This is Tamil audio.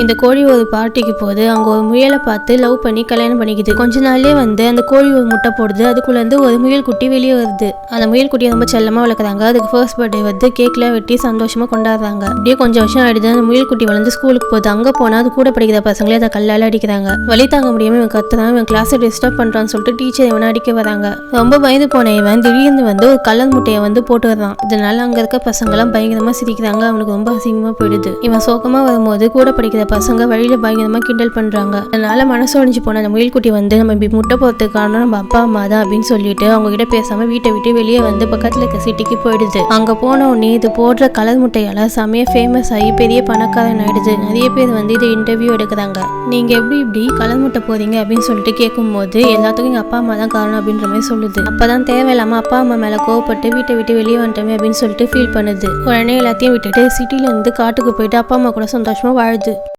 இந்த கோழி ஒரு பார்ட்டிக்கு போகுது. அங்க ஒரு முயலை பார்த்து லவ் பண்ணி கல்யாணம் பண்ணிக்குது. கொஞ்ச நாள்லயே அந்த கோழி ஒரு முட்டை போடுது. அதுக்குள்ள ஒரு முயல் குட்டி வெளியே வருது. அந்த முயல் குட்டியை ரொம்ப செல்லமா வளர்க்குறாங்க. அதுக்கு ஃபர்ஸ்ட் பர்த்டே கேக்ல வெட்டி சந்தோஷமா கொண்டாடுறாங்க. அப்படியே கொஞ்சம் வருஷம் ஆயிடுது. அந்த முயல் குட்டி வளர்ந்து ஸ்கூலுக்கு போகுது. அங்க போனா அது கூட படிக்கிற பசங்களே அதை கல்லால அடிக்கிறாங்க. வழி தாங்க முடியாம இவன் கத்துறான். இவன் கிளாஸை டிஸ்டர்ப் பண்றான்னு சொல்லிட்டு டீச்சர் இவனை அடிக்க வராங்க. ரொம்ப பயந்து போன இவன் திடீர்னு ஒரு கலர் முட்டையை போட்டு வர்றான். இதனால அங்க இருக்க பசங்க எல்லாம் பயங்கரமா சிரிக்கிறாங்க. அவனுக்கு ரொம்ப அசிங்கமா போயிடுது. இவன் சோகமா வரும்போது கூட படிக்கிற பசங்க வழியில பயங்கரமா கிண்டல் பண்றாங்க. அதனால மனசு ஒடிஞ்சு போன அந்த முயல் குட்டி நம்ம இப்படி முட்டை போறதுக்கு காரணம் நம்ம அப்பா அம்மா தான் அப்படின்னு சொல்லிட்டு அவங்க கிட்ட பேசாம வீட்டை விட்டு வெளியே பக்கத்துல இருக்க சிட்டிக்கு போயிடுது. அங்க போன உடனே இது போடுற கலர் முட்டையால செமையா ஃபேமஸ் ஆகி பெரிய பணக்காரன் ஆயிடுது. நிறைய பேர் இது இன்டர்வியூ எடுக்கிறாங்க. நீங்க இப்படி கலர் முட்டை போறீங்க அப்படின்னு சொல்லிட்டு கேட்கும் போது எல்லாத்துக்கும் எங்க அப்பா அம்மா தான் காரணம் அப்படின்ற மாதிரி சொல்லுது. அப்பதான் தேவையில்லாம அப்பா அம்மா மேல கோவப்பட்டு வீட்டை விட்டு வெளியே வந்துட்டோமே அப்படின்னு சொல்லிட்டு ஃபீல் பண்ணுது. உடனே எல்லாத்தையும் விட்டுட்டு சிட்டில இருந்து காட்டுக்கு போயிட்டு அப்பா அம்மா கூட சந்தோஷமா வாழுது.